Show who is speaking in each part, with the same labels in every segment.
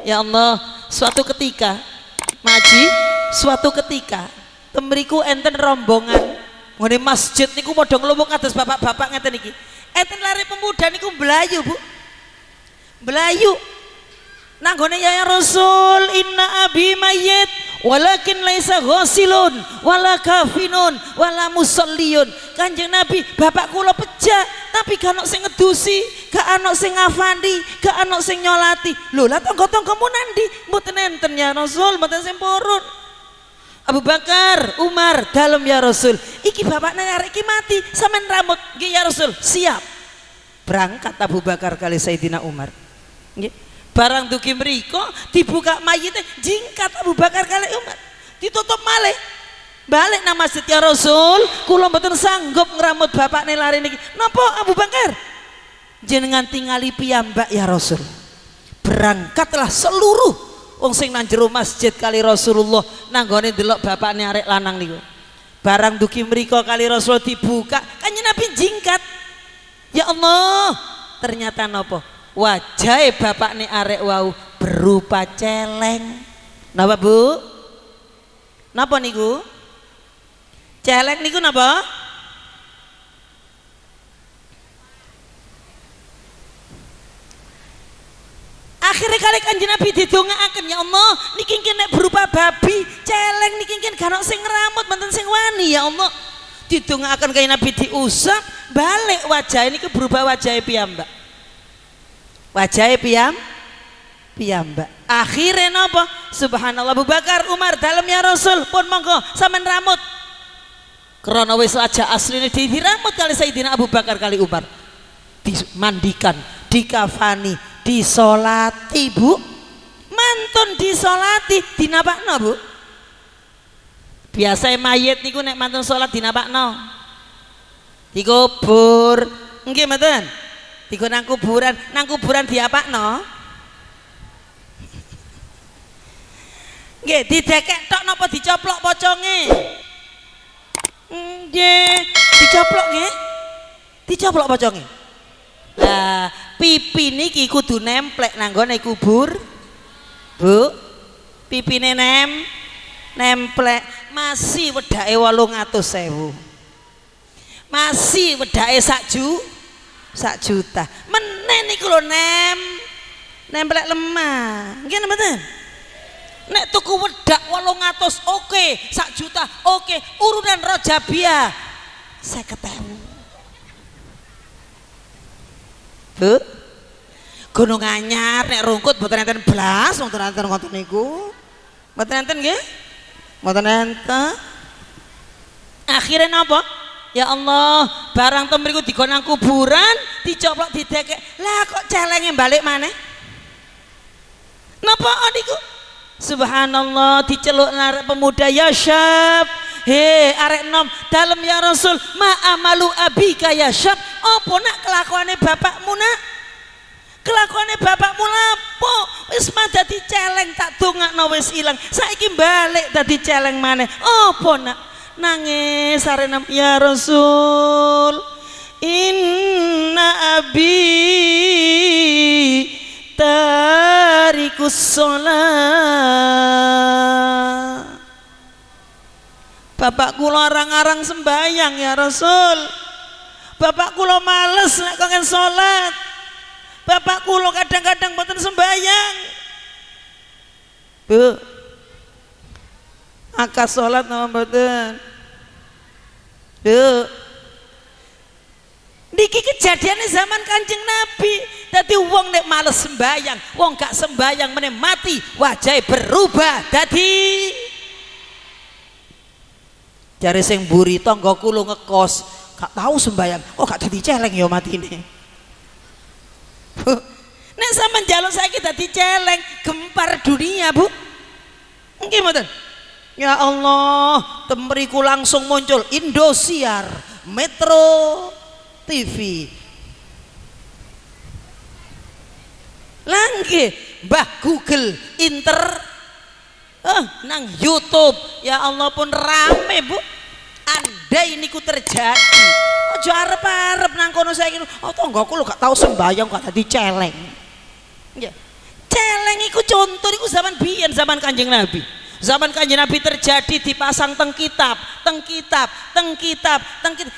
Speaker 1: Ya Allah, suatu ketika Maji, suatu ketika temriku enten rombongan ngene masjid niku padha nglumpuk kados bapak-bapak ngeten iki. Enten lari pemuda niku belayu, Bu. Belayu. Nanggone ya Rasul, inna abi mayyit walakin laisa ghasilun wala kafinun wala musalliyun. Kanjeng Nabi, bapak kula pejak tapi gak ana sing ngedusi, gak ana sing ngafandi, gak ana sing nyolati. Lho lah tangga-tanggamu nandi? Mboten enten ya Rasul, mboten sing purun. Abu Bakar, Umar, dalem ya Rasul. Iki bapak arek iki mati, sampean rambut. Nggih ya Rasul, siap. Berangkat Abu Bakar kali Sayyidina Umar. Nggih. Barang dugi mriko dibuka mayite jingkat Abu Bakar kali Umar. Ditutup malih. Balik nang masjid ya Rasul, kula mboten sanggup ngramut bapakne lari niki. Napa Abu Bakar? Jenengan tingali piyambak ya Rasul. Berangkatlah seluruh wong sing nang jero masjid kali Rasulullah nanggone ndelok bapakne arek lanang niku. Barang dugi mriko kali Rasul dibuka, kanjeng Nabi jingkat. Ya Allah, ternyata napa? Wajah bapak nih arek wau berupa celeng. Napa Bu? Napa niku? Celeng niku napa? Akhirnya kali kanjeng Nabi didongaaken, ya Allah niki nek berupa babi celeng niki gak ono sing ngramut mboten sing wani ya Allah. Didongaaken kanjeng Nabi diusap balik wajah ini berupa wajah piyambak. Wajah piyambak. Akhirnya napa? Subhanallah, Abu Bakar, Umar, dalem ya Rasul, pun monggo sampean ramut. Krana wis aja asline diramut kali Sayyidina Abu Bakar kali Umar. Dimandikan, dikafani, disolati, Bu. Mantun disolati, dinapakno, Bu. Biasa mayit niku nek mantun salat dinapakno. Dikubur. Nggih mboten? Tiga nang kuburan diapakno? Nggih, didekek tok napa dicoplok poconge? Nggih, dicoplok nggih. Dicoplok poconge. Lah, pipi niki kudu nemplek nang gone kubur. Bu, pipine nemplek. Masih wedake 800.000. Masih wedake sak juta. Meneh niku lho nemplek lemah. Nggih mboten? Nek tuku wedak 800 oke, sak juta oke, urunan Rajabiyah 50.000. Bu, Gunung Anyar nek rungkut mboten enten blas, mboten enten ngoten niku. Mboten enten nggih? Mboten enten. Akhirnya napa? Ya Allah, barang temriku digon nang kuburan, dicoplok didekek. Lah kok celenge balik maneh? Napa niku? Subhanallah, diceluk arek pemuda, ya syab. He arek nom, dalem ya Rasul, ma amalu abika ya syab. Apa nak kelakuane bapakmu nak? Kelakuane bapakmu lapo? Wis mah dadi celeng tak dongakno wis ilang. Saiki balik dadi celeng maneh. Apa nak? Nangis arena ya Rasul, inna abi tarikus sholat. Bapak kula arang-arang sembayang ya Rasul. Bapak kula males nek kangen sholat. Bapak kula kadang-kadang mboten sembayang. Bu, akad sholat nama mboten? Duh, niki kejadiannya zaman Kanjeng Nabi. Dadi wong nek males sembayang, wong gak sembayang meneh mati, wajahnya berubah dadi. Jare sing mburi tangga kula ngekos, gak tahu sembayang, kok gak dadi celeng ya matine. Nek sampean njaluk saiki dadi celeng, gempar dunia, Bu. Nggih mboten? Ya Allah, temriku langsung muncul Indosiar, Metro TV. Langge, Mbah Google, nang YouTube. Ya Allah pun rame, Bu. Andai niku terjadi, aja arep-arep nang kono saiki. Oh tanggaku lho gak tau sembayang kok dadi celeng. Ya. Celeng iku contoh niku zaman biyen, zaman Kanjeng Nabi. Zaman Kanjeng Nabi terjadi dipasang teng kitab,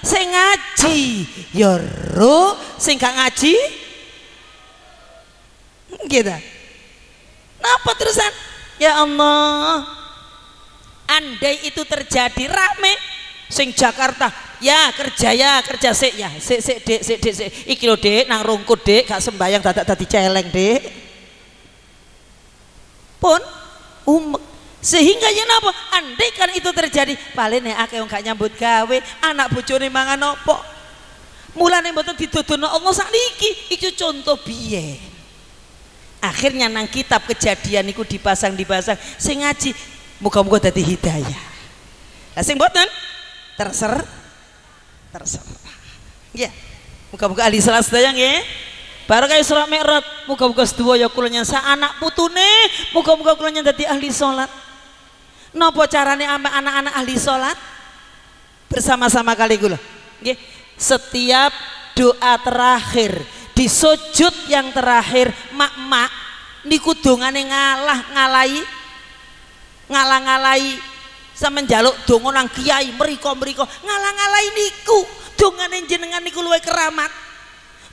Speaker 1: sing ngaji ya ro, sing gak ngaji gitu. Napa terusan? Ya Allah, andai itu terjadi rame sing Jakarta ya kerja sik dek iki lho dek nang rungkut dek gak sembayang dadak dadi celeng dek pun sehingga ya napa andai kan itu terjadi paling nek akeh wong gak nyambut gawe anak bojone mangan opo mulane mboten didodono Allah sakniki itu contoh biyen akhirnya nang kitab kejadian niku dipasang sing ngaji muga-muga dadi hidayah lah sing mboten terserah ya muga-muga ahli salat sedaya nggih barokah Isra Mi'raj muga-muga sedaya kula nyansa anak putune muga-muga kula dadi ahli salat napa carane ambek anak-anak ahli salat bersama-sama kali kula nggih setiap doa terakhir di sujud yang terakhir mak niku dongane ngalah-ngalahi sama njaluk donga nang kiai mriko ngalah-ngalahi niku dongane jenengan niku luwih keramat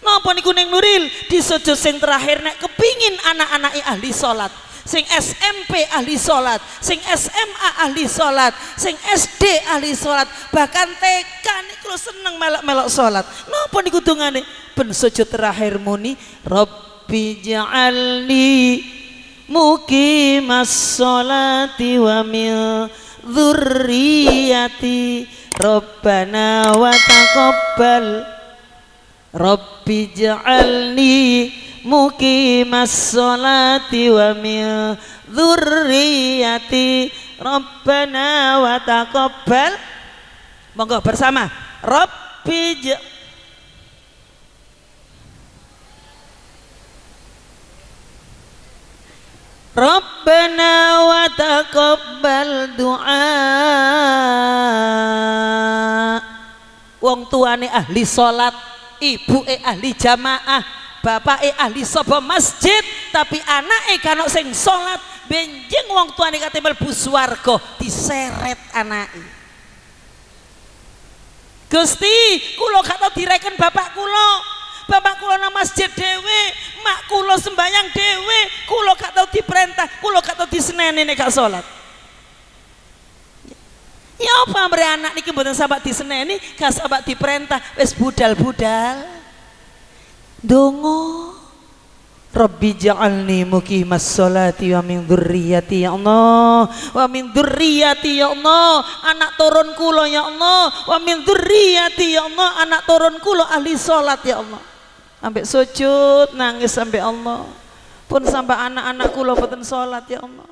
Speaker 1: napa niku ning Nuril di sujud sing terakhir nek kepingin anak-anake ahli salat sing SMP ahli salat sing SMA ahli salat sing SD ahli salat bahkan TK niku seneng melok-melok salat napa niku dongane ben sujud terakhir muni Rabbi ja'alni muqimas sholati wa min dzurriyyati Rabbana wa taqabbal Rabbi ja'alni muqimas sholati wa min dzurriyyati Rabbana wa taqabbal monggo bersama Rabbana wa taqabbal du'a wong tuane ahli salat ibuke ahli jamaah bapake ahli sapa masjid tapi anake kana sing salat benjing wong tuane kate mlebu swarga diseret anake Gusti kula gak tau direken bapak kula nang masjid dhewe mak kula sembayang dhewe kula gak tau diperintah kula gak tau diseneni nek gak salat ya apa mrene anak niki mboten sambat diseneni gak sambat diperintah wis budal-budal donga Rabbi ja'alni muqimas sholati wa min dzurriyyati ya Allah wa min dzurriyyati ya Allah anak turun kula ya Allah wa min dzurriyyati ya Allah anak turun kula ahli salat ya Allah ambek sujud nangis sampai Allah pun sampai anak-anak kula boten salat ya Allah